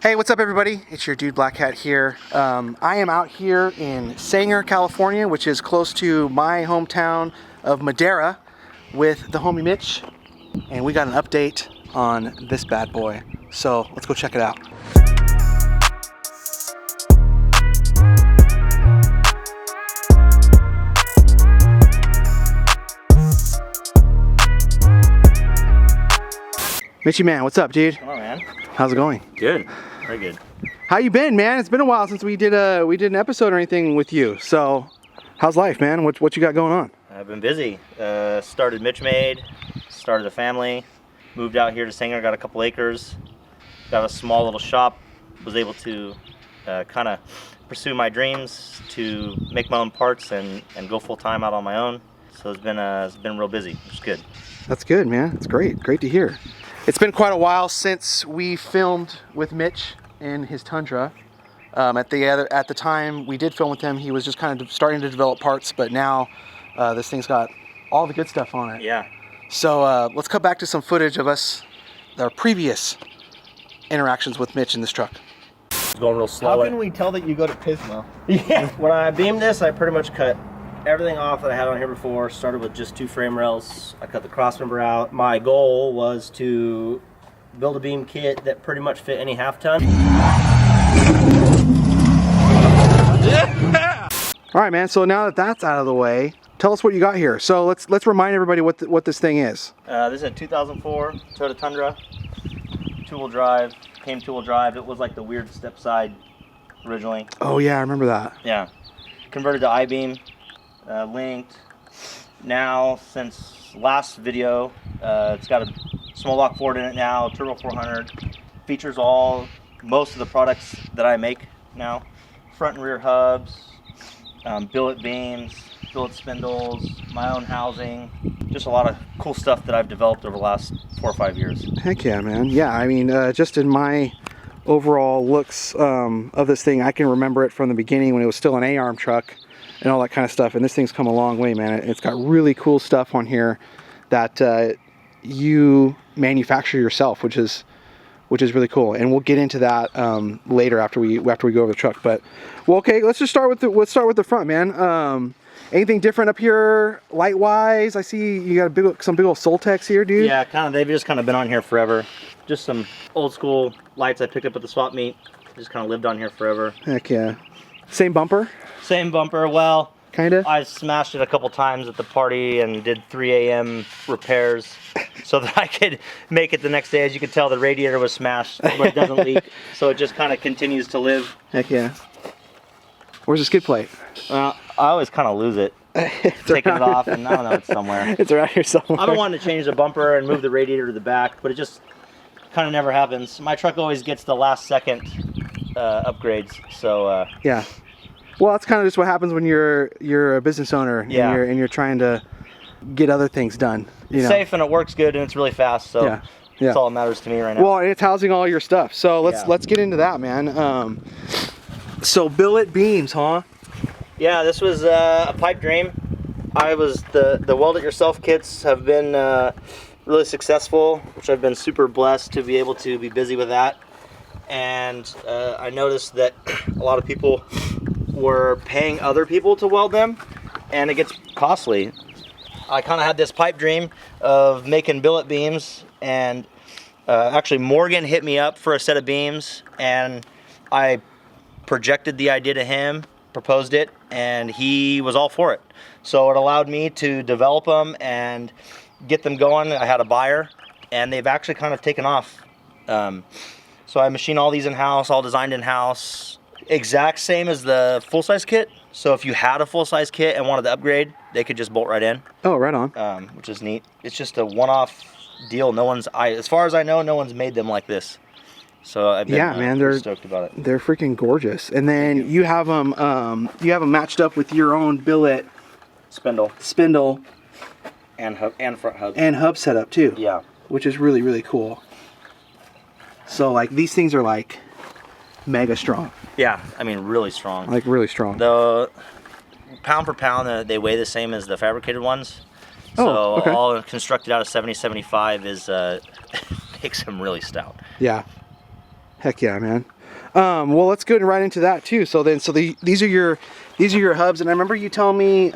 Hey, what's up everybody? It's your dude Black Hat here. I am out here in Sanger, California, which is close to my hometown of Madera with the homie Mitch. And we got an update on this bad boy. So let's go check it out. Mitchy man, what's up, dude? Come on, man. How's it going? Good. Very good. How you been, man? It's been a while since we did an episode or anything with you. So, how's life, man? What you got going on? I've been busy. Started Mitch Made, started a family, moved out here to Sanger, got a couple acres, got a small little shop, was able to kind of pursue my dreams to make my own parts and go full time out on my own. So it's been real busy, which is good. That's good, man. That's great. Great to hear. It's been quite a while since we filmed with Mitch in his Tundra. At the time we did film with him, he was just kind of starting to develop parts, but now this thing's got all the good stuff on it. Yeah. So let's cut back to some footage of our previous interactions with Mitch in this truck. It's going real slow. How can we tell that you go to Pismo? Yeah. When I beamed this, I pretty much cut everything off that I had on here before. Started with just 2 frame rails. I cut the cross member out. My goal was to build a beam kit that pretty much fit any half ton. Yeah! All right, man. So now that that's out of the way, tell us what you got here. So let's remind everybody what this thing is. This is a 2004 Toyota Tundra, 2-wheel drive. Came 2-wheel drive. It was like the weird step side originally. Oh yeah, I remember that. Yeah. Converted to I-beam. Linked. Now, since last video, it's got a small block Ford in it now, Turbo 400. Features most of the products that I make now. Front and rear hubs, billet beams, billet spindles, my own housing. Just a lot of cool stuff that I've developed over the last 4 or 5 years. Heck yeah, man. Yeah, I mean, just in my overall looks of this thing, I can remember it from the beginning when it was still an A-arm truck and all that kind of stuff, and this thing's come a long way, man. It's got really cool stuff on here that you manufacture yourself, which is really cool, and we'll get into that later after we go over the truck. But well, okay, let's start with the front, man. Anything different up here light wise? I see you got some big old Soltex here, dude. Yeah, they've just kind of been on here forever. Just some old school lights I picked up at the swap meet. Just kind of lived on here forever. Heck yeah. Same bumper? Same bumper. Well, kind of. I smashed it a couple times at the party and did 3 a.m. repairs so that I could make it the next day. As you can tell, the radiator was smashed, but it doesn't leak, so it just kind of continues to live. Heck yeah. Where's the skid plate? I always kind of lose it. Taking it off, and I don't know, it's somewhere. It's around here somewhere. I've been wanting to change the bumper and move the radiator to the back, but it just kind of never happens. My truck always gets the last second upgrades, so yeah. Well, that's kind of just what happens when you're a business owner, yeah, and you're trying to get other things done. It's safe and it works good and it's really fast, so yeah. That's all that matters to me right now. Well, and it's housing all your stuff. So let's get into that, man. So billet beams, huh? Yeah, this was a pipe dream. The weld it yourself kits have been really successful, which I've been super blessed to be able to be busy with that. And I noticed that a lot of people were paying other people to weld them, and it gets costly. I kind of had this pipe dream of making billet beams, and actually Morgan hit me up for a set of beams, and I projected the idea to him, proposed it, and he was all for it. So it allowed me to develop them and get them going. I had a buyer, and they've actually kind of taken off. So I machine all these in-house, all designed in-house. Exact same as the full-size kit. So if you had a full-size kit and wanted to upgrade, they could just bolt right in. Oh, right on. Which is neat. It's just a one-off deal. As far as I know, no one's made them like this. So I've been they're stoked about it. They're freaking gorgeous. And then you have them matched up with your own billet spindle and front hub and hub setup too. Yeah, which is really, really cool. So like these things are like mega strong. Yeah, I mean really strong. Like really strong. The pound for pound, they weigh the same as the fabricated ones. So okay. All constructed out of 70-75 is makes them really stout. Yeah. Heck yeah, man. Well, let's go right into that too. So these are your hubs, and I remember you telling me, you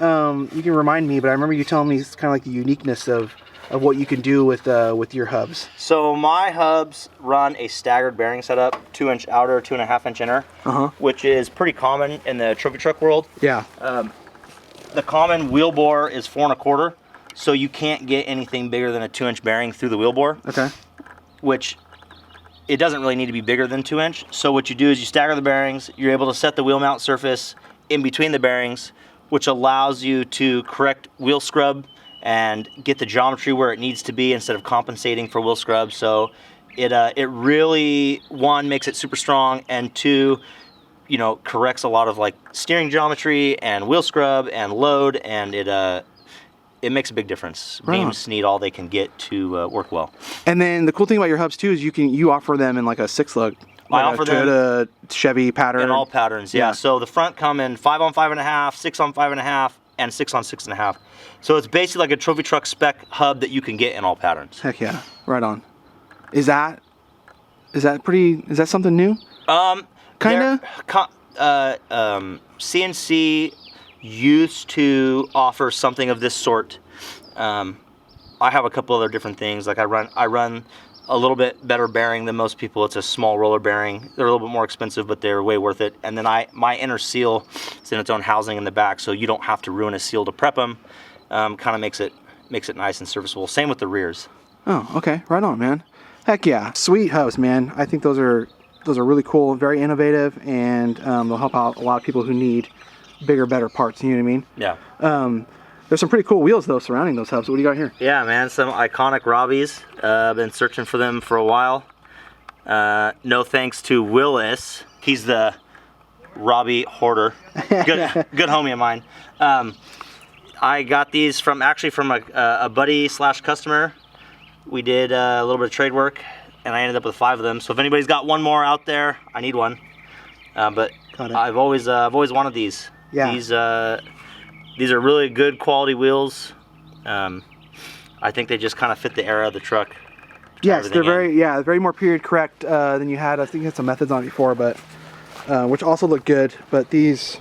can remind me, but I remember you telling me it's kind of like the uniqueness of what you can do with your hubs. So my hubs run a staggered bearing setup, 2-inch outer, 2.5-inch inner, which is pretty common in the trophy truck world. Yeah. The common wheel bore is 4 1/4, so you can't get anything bigger than a 2-inch bearing through the wheel bore. Okay. Which it doesn't really need to be bigger than 2-inch. So what you do is you stagger the bearings. You're able to set the wheel mount surface in between the bearings, which allows you to correct wheel scrub and get the geometry where it needs to be instead of compensating for wheel scrub. So it really, one, makes it super strong, and two, you know, corrects a lot of like steering geometry and wheel scrub and load, and it makes a big difference. Right. Beams need all they can get to work well. And then the cool thing about your hubs too is you offer them in like a 6-lug. I offer them Toyota, Chevy pattern. in all patterns. Yeah. So the front come in 5 on 5.5, 6 on 5.5, and 6 on 6.5. So it's basically like a trophy truck spec hub that you can get in all patterns. Heck yeah, right on. Is that something new? Kinda. CNC used to offer something of this sort. I have a couple other different things. Like I run a little bit better bearing than most people. It's a small roller bearing. They're a little bit more expensive, but they're way worth it. And then my inner seal is in its own housing in the back, so you don't have to ruin a seal to prep them. Kind of makes it nice and serviceable. Same with the rears. Oh, okay, right on, man. Heck yeah, sweet hubs, man. I think those are really cool, very innovative, and they'll help out a lot of people who need bigger, better parts. You know what I mean? Yeah. There's some pretty cool wheels though surrounding those hubs. What do you got here? Yeah, man, some iconic Robbies. I've been searching for them for a while. No thanks to Willis. He's the Robbie hoarder. Good homie of mine. I got these from a buddy / customer. We did a little bit of trade work, and I ended up with 5 of them. So if anybody's got one more out there, I need one. But I've always wanted these. Yeah. These are really good quality wheels. I think they just kind of fit the era of the truck. Yes, they're very more period correct than you had. I think you had some methods on it before, but which also look good. But these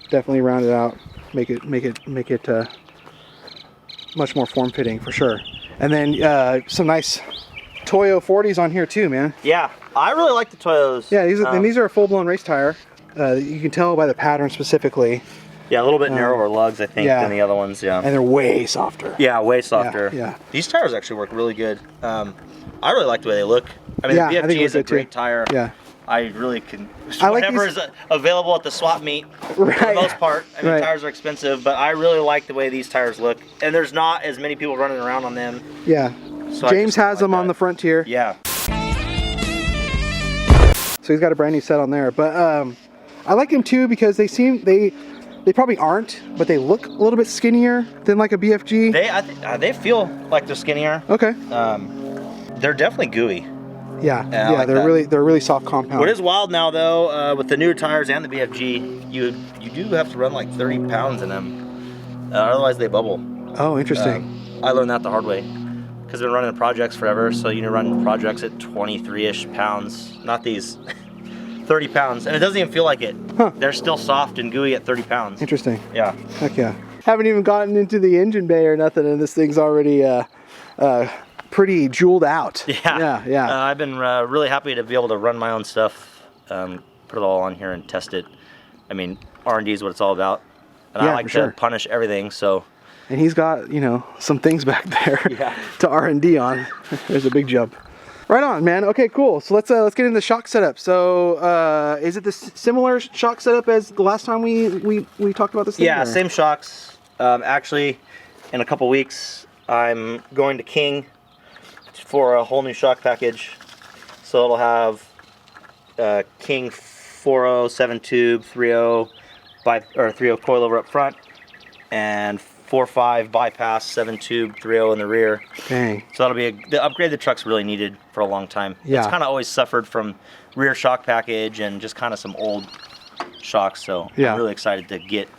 definitely round it out, make it much more form fitting for sure. And then some nice Toyo 40s on here too, man. Yeah, I really like the Toyos. Yeah, these are a full blown race tire. You can tell by the pattern specifically. Yeah, a little bit narrower lugs, I think, than the other ones. Yeah, and they're way softer. Yeah, way softer. Yeah. These tires actually work really good. I really like the way they look. I mean, the BFG is a great tire. Yeah. I really can. Whatever is available at the swap meet for the most part. I mean, tires are expensive, but I really like the way these tires look. And there's not as many people running around on them. Yeah. So James has them on the Frontier. Yeah. So he's got a brand new set on there, but I like them too because they probably aren't, but they look a little bit skinnier than like a BFG. They feel like they're skinnier. Okay. They're definitely gooey. Yeah, like they're really soft compound. What is wild now though, with the newer tires and the BFG, you do have to run like 30 pounds in them, otherwise they bubble. Oh, interesting. I learned that the hard way because I've been running the projects forever. So you run projects at 23-ish pounds, not these. 30 pounds, and it doesn't even feel like it. Huh. They're still soft and gooey at 30 pounds. Interesting. Yeah. Heck yeah. Haven't even gotten into the engine bay or nothing, and this thing's already pretty jeweled out. Yeah. I've been really happy to be able to run my own stuff, put it all on here and test it. I mean, R&D is what it's all about, and I like to punish everything. So. And he's got some things back there to R&D on. There's a big jump. Right on, man. Okay, cool. So let's get into the shock setup. So is it the similar shock setup as the last time we talked about this thing? Yeah, same shocks. Actually, in a couple weeks, I'm going to King for a whole new shock package. So it'll have King 4.0 7 tube 3.0 3.0 coilover up front, and 4.5 bypass 7 tube 3.0 in the rear. Dang. So that'll be the upgrade the truck's really needed for a long time. Yeah. It's kind of always suffered from rear shock package and just kind of some old shocks. So I'm really excited to get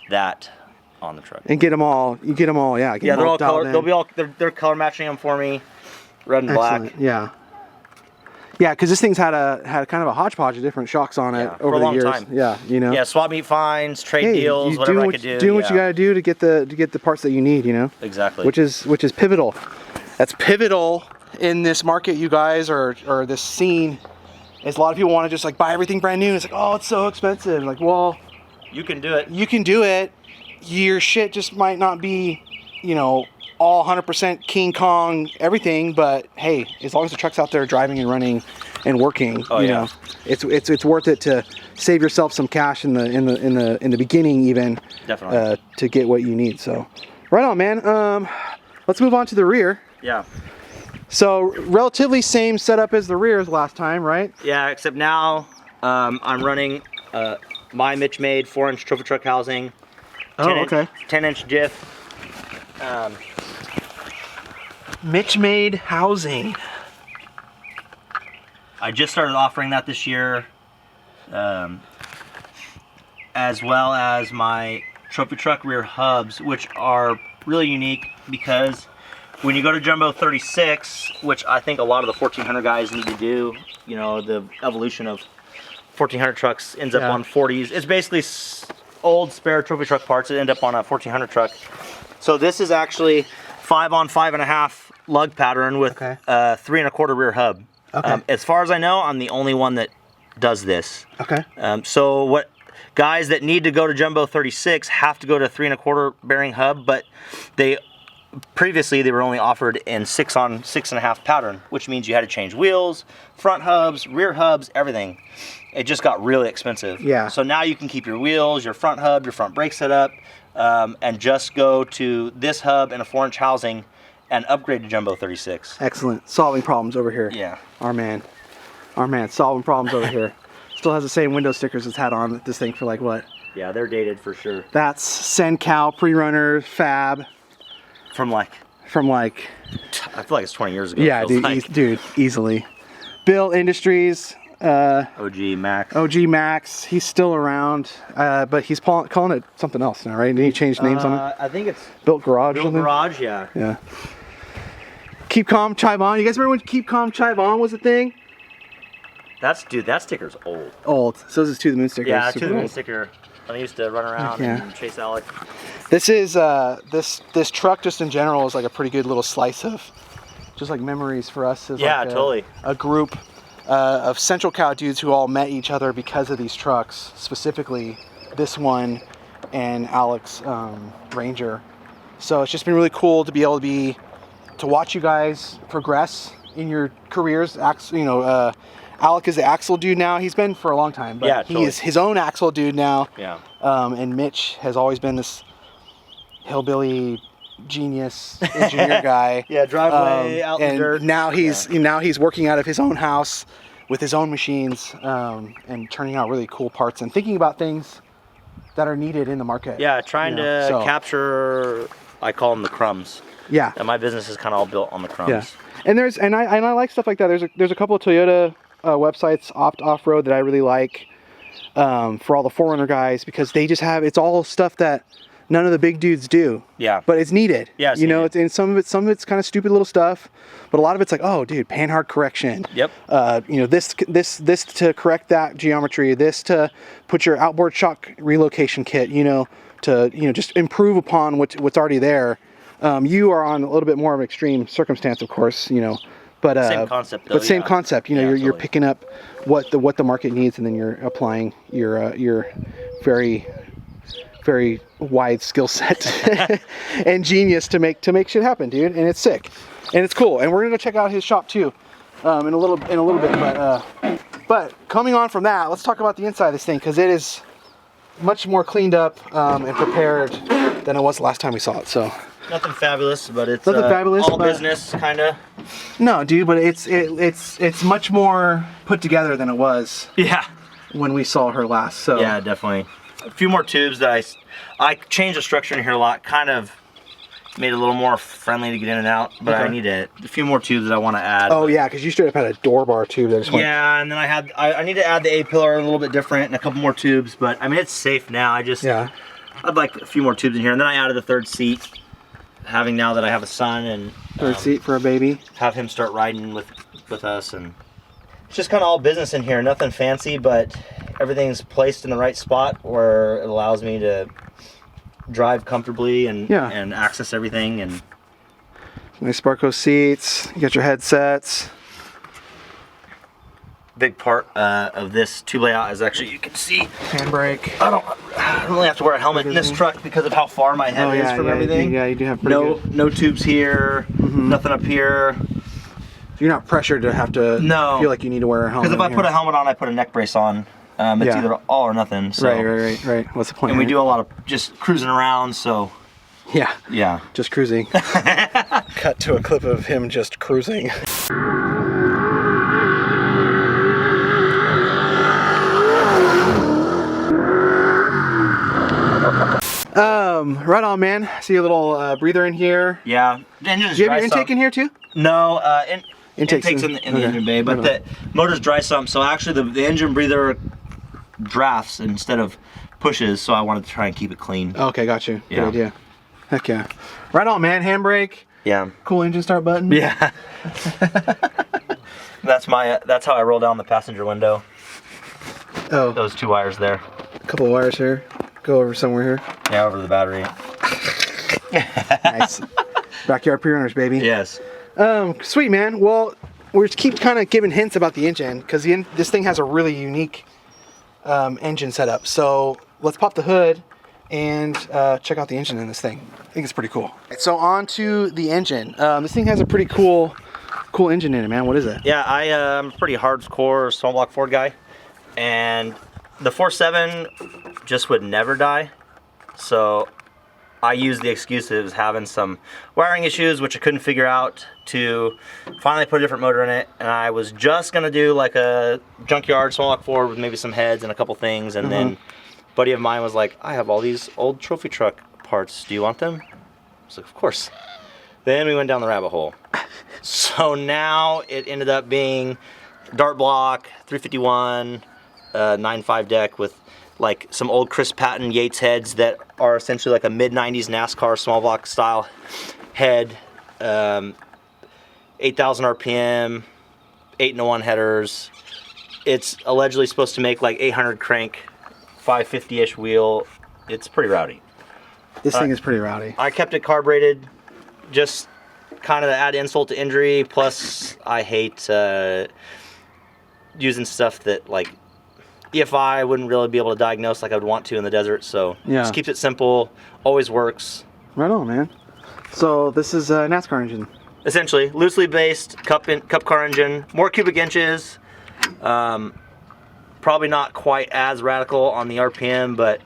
that on the truck. And get them all. You get them all. Yeah. They're all color. They'll be all. They're color matching them for me, red and black. Yeah. Yeah, because this thing's had kind of a hodgepodge of different shocks on it for over a long the years. time. Yeah, you know. Yeah, swap meet finds, trade deals, whatever I could do. Doing what you gotta do to get the parts that you need, you know. Exactly. Which is pivotal. That's pivotal in this market, you guys, or this scene. Is a lot of people want to just like buy everything brand new. It's like, oh, it's so expensive. Like, well, you can do it. You can do it. Your shit just might not be, you know, all 100% King Kong everything, but hey, as long as the truck's out there driving and running and working, you know, it's worth it to save yourself some cash in the beginning, even to get what you need. So, right on, man. Let's move on to the rear. Yeah. So relatively same setup as the rear as last time, right? Yeah, except now I'm running my Mitch Made 4-inch trophy truck housing. 10-inch diff. Mitch Made housing. I just started offering that this year, as well as my trophy truck rear hubs, which are really unique because when you go to Jumbo 36, which I think a lot of the 1400 guys need to do, you know, the evolution of 1400 trucks ends up on 40s. It's basically old spare trophy truck parts that end up on a 1400 truck. So this is actually 5 on 5.5 lug pattern with 3 1/4 rear hub. Okay. As far as I know, I'm the only one that does this. Okay. So what guys that need to go to Jumbo 36 have to go to 3 1/4 bearing hub, but previously they were only offered in 6 on 6.5 pattern, which means you had to change wheels, front hubs, rear hubs, everything. It just got really expensive. Yeah. So now you can keep your wheels, your front hub, your front brake setup, and just go to this hub and a 4-inch housing and upgrade to Jumbo 36. Excellent. Solving problems over here. Yeah. Our man solving problems over here. Still has the same window stickers it's had on this thing for like what? Yeah, they're dated for sure. That's SenCal, Prerunner, Fab. From like, I feel like it's 20 years ago. Yeah, dude, easily. Bill Industries. OG Max. He's still around, but he's calling it something else now, right? Did he change names on it? I think it's Built Garage. Built Garage, yeah. Yeah. Keep Calm, Chive On. You guys remember when Keep Calm, Chive On was a thing? That sticker's old. Old. So is this To the Moon sticker. Yeah, To the Moon sticker. I used to run around and chase Alec. This is this truck just in general is like a pretty good little slice of just like memories for us as totally. A group of Central Cal dudes who all met each other because of these trucks, specifically this one and Alec's Ranger. So it's just been really cool to be able to watch you guys progress in your careers. Alec is the axle dude now. He's been for a long time, but he is his own axle dude now. Yeah. And Mitch has always been this hillbilly genius engineer guy. Yeah, driveway out in the dirt. Now he's working out of his own house with his own machines and turning out really cool parts and thinking about things that are needed in the market. Yeah, trying to capture, I call them the crumbs. Yeah. And my business is kind of all built on the crumbs. Yeah. And I like stuff like that. There's a couple of Toyota websites, Off-Road, that I really like for all the 4Runner guys, because they just have, it's all stuff that none of the big dudes do. Yeah. But it's needed. Yeah. It's needed. It's some of it's kind of stupid little stuff, but a lot of it's like, oh, dude, panhard correction. Yep. This to correct that geometry. This to put your outboard shock relocation kit. To just improve upon what's already there. You are on a little bit more of an extreme circumstance, of course. But same concept, though. But same concept. You're picking up what the market needs, and then you're applying your very, very wide skill set and genius to make shit happen, dude. And it's sick, and it's cool. And we're gonna go check out his shop too, in a little bit. But coming on from that, let's talk about the inside of this thing, because it is much more cleaned up and prepared than it was the last time we saw it. So. Nothing fabulous, but it's all business, kind of. No, dude, but it's much more put together than it was. Yeah. When we saw her last. So. Yeah, definitely. A few more tubes that I changed the structure in here a lot, kind of made it a little more friendly to get in and out. But I need a few more tubes that I want to add. Oh yeah, because you straight up had a door bar tube. Yeah, and then I need to add the A-pillar a little bit different and a couple more tubes. But I mean, it's safe now. I'd like a few more tubes in here, and then I added the third seat. Having now that I have a son and third seat for a baby, have him start riding with us, and It's just kind of all business in here, nothing fancy, but everything's placed in the right spot where it allows me to drive comfortably and access everything. And nice Sparco seats. You got your headsets. big part of this tube layout is actually, you can see, Handbrake. I don't really have to wear a helmet in this truck because of how far my head is from everything. You do have pretty good. No tubes here, nothing up here. You're not pressured to have to feel like you need to wear a helmet. Because if I put a helmet on, I put a neck brace on. It's either all or nothing. So. Right. What's the point? And we do a lot of just cruising around, so. Yeah. Just cruising. Cut to a clip of him just cruising. Right on, man. See a little breather in here. Yeah. Do you have your intake in here too? No, intake's in the engine bay, but the motor's dry sump, so actually the engine breather drafts instead of pushes, so I wanted to try and keep it clean. Okay, got you. Good idea. Heck yeah. Right on, man. Handbrake. Yeah. Cool engine start button. Yeah. That's how I roll down the passenger window. Oh. Those two wires there. A couple of wires here. Go over somewhere here. Yeah, over the battery. Nice. Backyard Prerunners, baby. Yes. Sweet, man. Well, we just keep kind of giving hints about the engine because this thing has a really unique engine setup. So let's pop the hood and check out the engine in this thing. I think it's pretty cool. So on to the engine. This thing has a pretty cool engine in it, man. What is it? Yeah, I'm a pretty hardcore small block Ford guy, and the 4.7 just would never die. So I used the excuse of having some wiring issues, which I couldn't figure out, to finally put a different motor in it. And I was just gonna do like a junkyard small block Ford with maybe some heads and a couple things. And then a buddy of mine was like, I have all these old trophy truck parts. Do you want them? I was like, of course. Then we went down the rabbit hole. So now it ended up being dart block, 351, 9.5 deck with like some old Chris Patton Yates heads that are essentially like a mid-90s NASCAR small block style head, 8,000 RPM, 8-in-1 headers. It's allegedly supposed to make like 800 crank, 550-ish wheel. It's pretty rowdy. This thing is pretty rowdy. I kept it carbureted, just kind of to add insult to injury. Plus, I hate using stuff that like EFI I wouldn't really be able to diagnose like I would want to in the desert. So just keeps it simple, always works. Right on, man. So this is a NASCAR engine. Essentially, loosely based cup car engine, more cubic inches. Probably not quite as radical on the RPM, but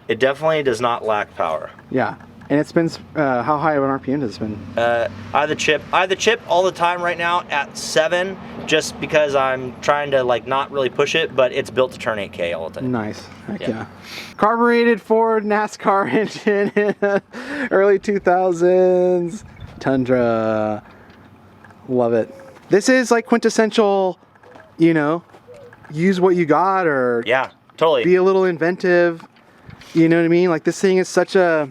it definitely does not lack power. Yeah. And it spins, how high of an RPM does it spin? I have the chip all the time right now at 7, just because I'm trying to like not really push it, but it's built to turn 8K all the time. Nice. Heck yeah. Carbureted Ford NASCAR engine in early 2000s. Tundra. Love it. This is like quintessential, you know, use what you got, or yeah, totally. Be a little inventive. You know what I mean? Like this thing is such a...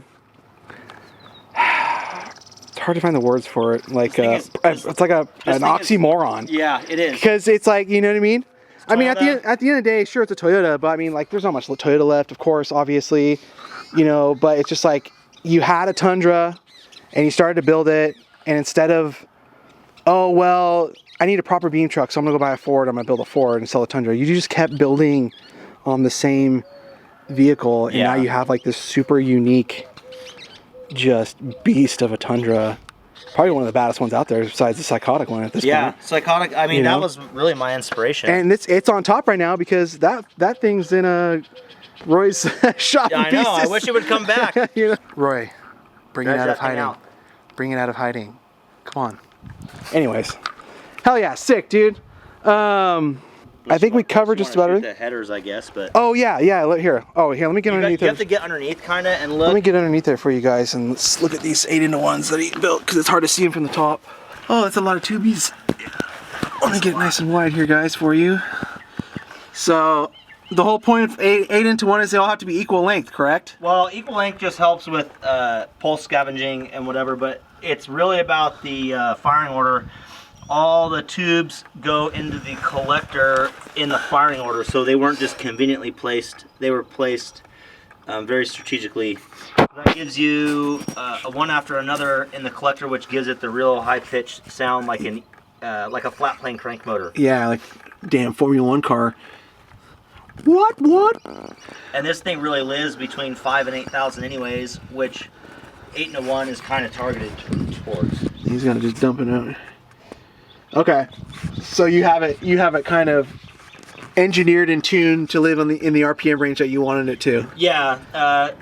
hard to find the words for it. Like it's like an oxymoron. Yeah, it is. Because it's like, you know what I mean? I mean, at the end of the day, sure, it's a Toyota, but I mean, like, there's not much Toyota left, of course, obviously, you know. But it's just like you had a Tundra, and you started to build it, and instead of, oh well, I need a proper beam truck, so I'm gonna go buy a Ford. I'm gonna build a Ford and sell a Tundra. You just kept building on the same vehicle, and now you have like this super unique, just beast of a Tundra. Probably one of the baddest ones out there besides the Psychotic one at this point. Yeah, Psychotic, I mean, that was really my inspiration. And it's on top right now because that thing's in a Roy's shop. Yeah, I know, I wish it would come back. You know? Roy, bring it out of hiding. Bring it out of hiding. Come on. Anyways, hell yeah, sick, dude. I think we covered just about everything. The headers, I guess, but... Oh, yeah. Here, let me get underneath You have to get underneath, kind of, and look. Let me get underneath there for you guys, and let's look at these 8-in-1s that he built, because it's hard to see them from the top. Oh, that's a lot of tubies. Let me get it nice and wide here, guys, for you. So, the whole point of 8-in-1 is they all have to be equal length, correct? Well, equal length just helps with pulse scavenging and whatever, but it's really about the firing order. all the tubes go into the collector in the firing order, so they weren't just conveniently placed. They were placed very strategically. That gives you a one after another in the collector, which gives it the real high-pitched sound like a flat plane crank motor. Yeah, like damn Formula One car. What? And this thing really lives between 5,000 and 8,000 anyways, which 8-1 is kind of targeted towards. He's gonna just dump it out. Okay, so you have it kind of engineered and tuned to live in the RPM range that you wanted it to. Yeah,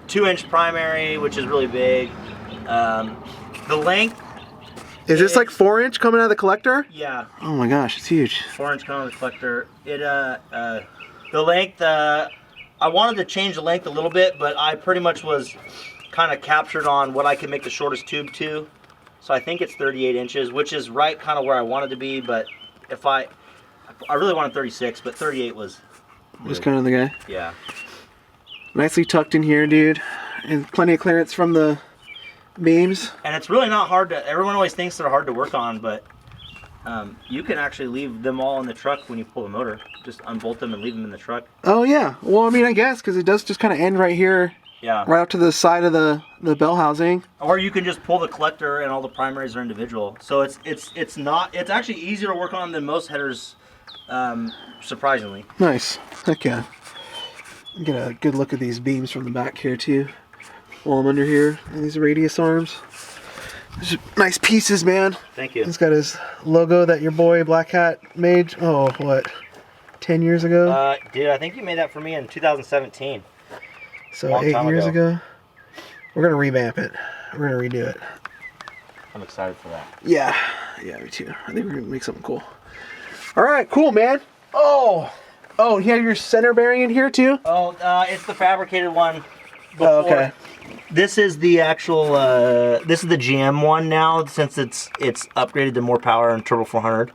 2-inch primary, which is really big. The length. Is this like 4-inch coming out of the collector? Yeah. Oh my gosh, it's huge. 4-inch coming out of the collector. The length. I wanted to change the length a little bit, but I pretty much was kind of captured on what I could make the shortest tube to. So I think it's 38 inches, which is right kind of where I wanted to be. But if I really wanted 36, but 38 was kind of the guy. Yeah. Nicely tucked in here, dude, and plenty of clearance from the beams. And it's really not hard to. Everyone always thinks they're hard to work on, but you can actually leave them all in the truck when you pull the motor. Just unbolt them and leave them in the truck. Oh yeah. Well, I mean, I guess because it does just kind of end right here. Yeah. Right up to the side of the bell housing. Or you can just pull the collector and all the primaries are individual. So it's actually easier to work on than most headers, surprisingly. Nice. Heck yeah. Get a good look at these beams from the back here too. While I'm under here, and these radius arms. These are nice pieces, man. Thank you. He's got his logo that your boy Black Hat made. Oh, what? 10 years ago? Dude, I think you made that for me in 2017. So 8 years ago. We're gonna revamp it. We're gonna redo it. I'm excited for that. Yeah, me too. I think we're gonna make something cool. All right, cool, man. Oh, you have your center bearing in here too? Oh, it's the fabricated one. Before. Oh, okay. This is the actual. This is the GM one now, since it's upgraded to more power and Turbo 400.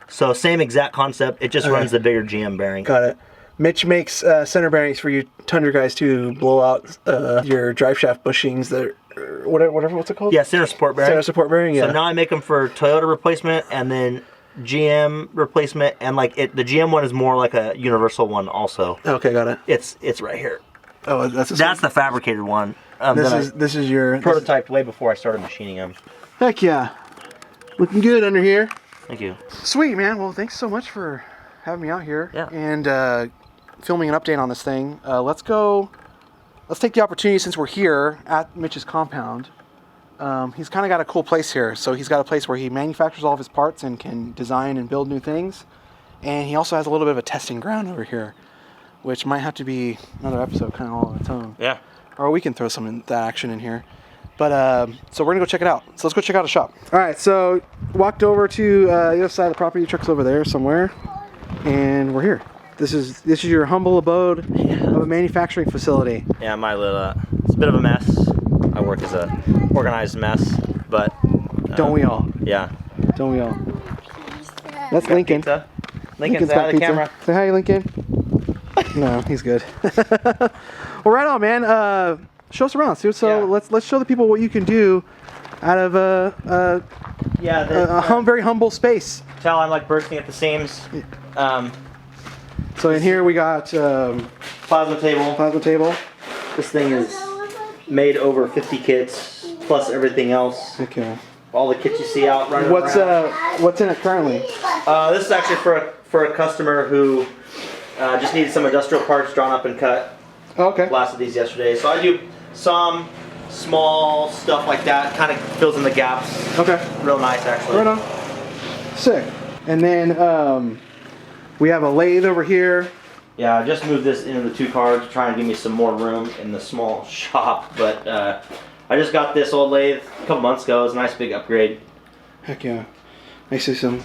So same exact concept. It just runs the bigger GM bearing. Got it. Mitch makes center bearings for you Tundra guys to blow out your drive shaft bushings. That whatever, what's it called? Yeah, center support bearing. Center support bearing. Yeah. So now I make them for Toyota replacement and then GM replacement, and like the GM one is more like a universal one also. Okay, got it. It's right here. Oh, that's the fabricated one. This is your prototyped way before I started machining them. Heck yeah, looking good under here. Thank you. Sweet, man. Well, thanks so much for having me out here. Yeah. And filming an update on this thing. Let's take the opportunity, since we're here at Mitch's compound. He's kind of got a cool place here. So he's got a place where he manufactures all of his parts and can design and build new things. And he also has a little bit of a testing ground over here, which might have to be another episode kind of all on its own. Yeah. Or we can throw some of that action in here. But so we're gonna go check it out. So let's go check out a shop. All right, so walked over to the other side of the property. Truck's over there somewhere, and we're here. This is your humble abode of a manufacturing facility. Yeah, my little it's a bit of a mess. I work as a organized mess, but don't we all? Yeah. Don't we all? That's Lincoln. Pizza. Lincoln's out got of the pizza. camera. Say hi, Lincoln. No, he's good. Well, right on, man. Show us around. So let's show the people what you can do out of a very humble space. Tell I'm like bursting at the seams. So in here we got Plasma table. This thing is made over 50 kits plus everything else. Okay. All the kits you see out running around. What's in it currently? This is actually for a customer who just needed some industrial parts drawn up and cut. Okay. Blasted these yesterday. So I do some small stuff like that. Kind of fills in the gaps. Okay. Real nice, actually. Right on. Sick. And then we have a lathe over here. Yeah, I just moved this into the 2 car to try and give me some more room in the small shop. But I just got this old lathe a couple months ago. It was a nice big upgrade. Heck yeah. I see some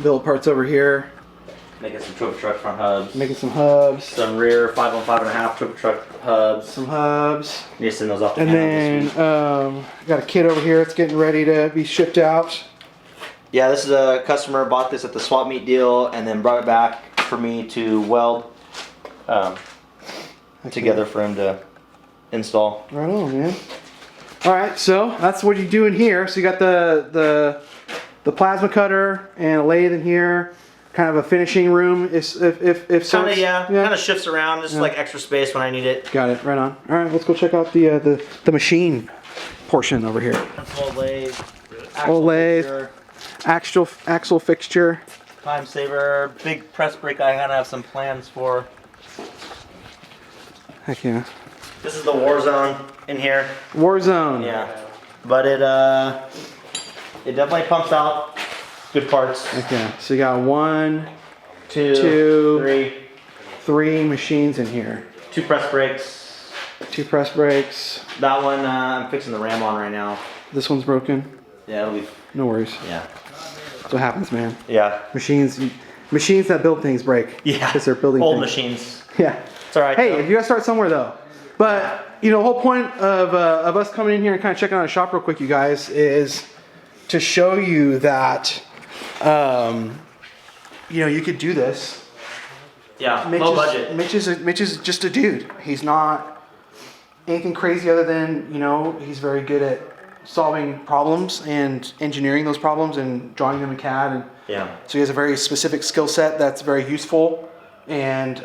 billet parts over here. Making some trophy truck front hubs. Making some hubs. Some rear 5 on 5.5 trophy truck hubs. Some hubs. Need to send those off to And then got a kit over here. It's getting ready to be shipped out. Yeah, this is a customer bought this at the swap meet deal and then brought it back for me to weld together for him to install. Right on, man. All right, so that's what you do in here. So you got the the plasma cutter and a lathe in here. Kind of a finishing room if so. Kind of, yeah. Kind of shifts around. Just like extra space when I need it. Got it. Right on. All right, let's go check out the machine portion over here. Old lathe. Old lathe. Axle fixture. Time saver. Big press brake I kind of have some plans for. Heck yeah. This is the war zone in here. War zone. Yeah. But it definitely pumps out good parts. Okay. So you got 1, Two, 2, 3 machines in here. 2 press brakes. 2 press brakes. That one I'm fixing the ram on right now. This one's broken. Yeah, it'll be. No worries. Yeah. That's what happens, man. Yeah. Machines that build things break. Yeah. Because they're building old things. machines. Yeah. It's all right. Hey, though. you gotta start somewhere though. But you know, the whole point of us coming in here and kind of checking out a shop real quick, you guys, is to show you that you know, you could do this. Yeah. Low budget. Mitch is just a dude. He's not anything crazy other than, you know, he's very good at solving problems and engineering those problems and drawing them in CAD. And Yeah. so he has a very specific skill set that's very useful, and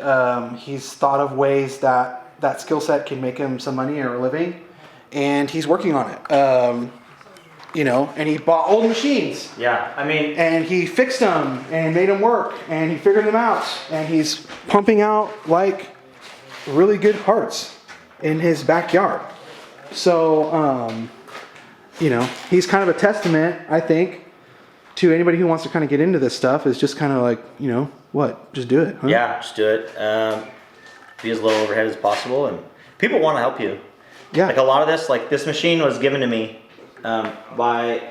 he's thought of ways that skill set can make him some money or a living, and he's working on it. You know, and he bought old machines. Yeah. I mean. And he fixed them and made them work, and he figured them out, and he's pumping out like really good parts in his backyard. So, you know, he's kind of a testament, I think, to anybody who wants to kind of get into this stuff. Is just kind of like, you know, what? Just do it. Huh? Yeah. Just do it. Be as low overhead as possible, and people want to help you. Yeah. Like a lot of this, like this machine was given to me by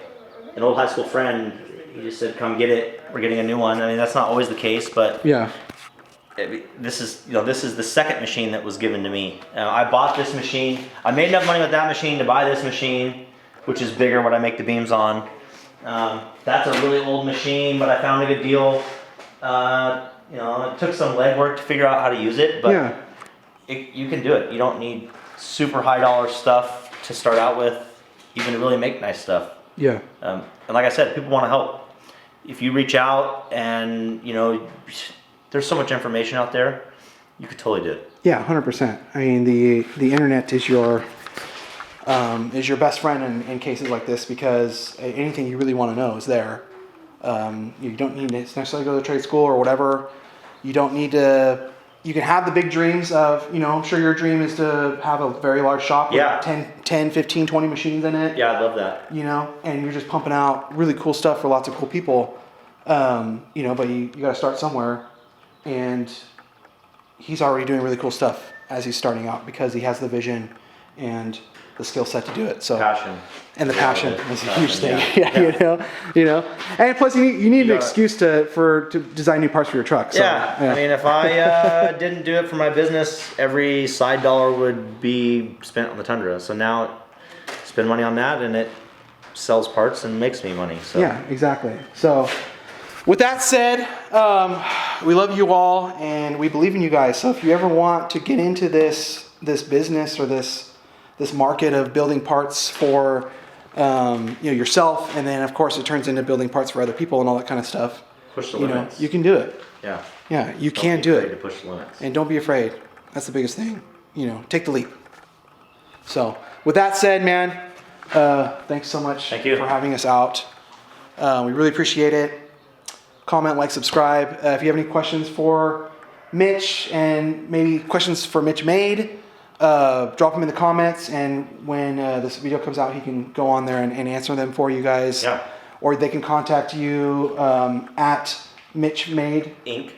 an old high school friend. He just said, "Come get it. We're getting a new one." I mean, that's not always the case, but Yeah. this is the second machine that was given to me. I bought this machine. I made enough money with that machine to buy this machine, which is bigger, what I make the beams on. That's a really old machine, but I found a good deal. You know, it took some legwork to figure out how to use it, but Yeah. you can do it. You don't need super high dollar stuff to start out with, even to really make nice stuff. Yeah. And like I said, people want to help. If you reach out and, you know, there's so much information out there, you could totally do it. Yeah, 100%. I mean, the internet is your best friend in cases like this, because anything you really want to know is there. You don't need to necessarily go to trade school or whatever. You don't need to. You can have the big dreams of, you know, I'm sure your dream is to have a very large shop with Yeah. 10, 15, 20 machines in it. Yeah, I love that. You know, and you're just pumping out really cool stuff for lots of cool people. You know, but you got to start somewhere, and he's already doing really cool stuff as he's starting out, because he has the vision and the skill set to do it. So Passion. and the passion is a huge thing. Yeah. Yeah. you know, and plus you need an excuse to design new parts for your truck. So, Yeah, I mean, if I didn't do it for my business, every side dollar would be spent on the Tundra. So now, spend money on that, and it sells parts and makes me money. So yeah, exactly. So, with that said, we love you all, and we believe in you guys. So if you ever want to get into this business or this market of building parts for you know, yourself, and then of course it turns into building parts for other people and all that kind of stuff. Push the You limits. know, you can do it. Yeah. Yeah, you Don't can be do afraid it. To push the limits. And don't be afraid. That's the biggest thing. You know, take the leap. So, with that said, man, thanks so much Thank you. for having us out. We really appreciate it. Comment, like, subscribe. If you have any questions for Mitch, and maybe questions for Mitch Made, drop them in the comments, and when this video comes out, he can go on there and answer them for you guys. Yeah. Or they can contact you at Mitch Made Inc.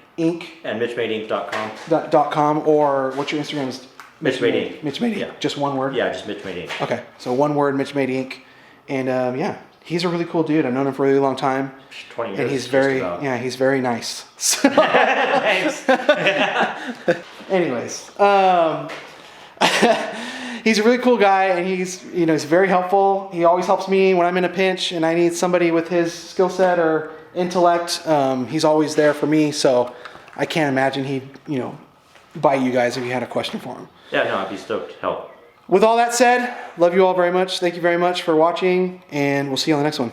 and MitchMadeInc.com. .com, or what's your Instagram? Is Mitch Made Inc. Mitch Made Inc. Yeah. Just one word? Yeah, just Mitch Made Inc. Okay, so one word, Mitch Made Inc. And yeah, he's a really cool dude. I've known him for a really long time. 20 years. And he's just very, about. yeah, he's very nice. So, Thanks. anyways, he's a really cool guy, and he's very helpful. He always helps me when I'm in a pinch and I need somebody with his skill set or intellect. He's always there for me, so I can't imagine he'd, bite you guys if you had a question for him. Yeah, no, I'd be stoked to help. With all that said, love you all very much. Thank you very much for watching, and we'll see you on the next one.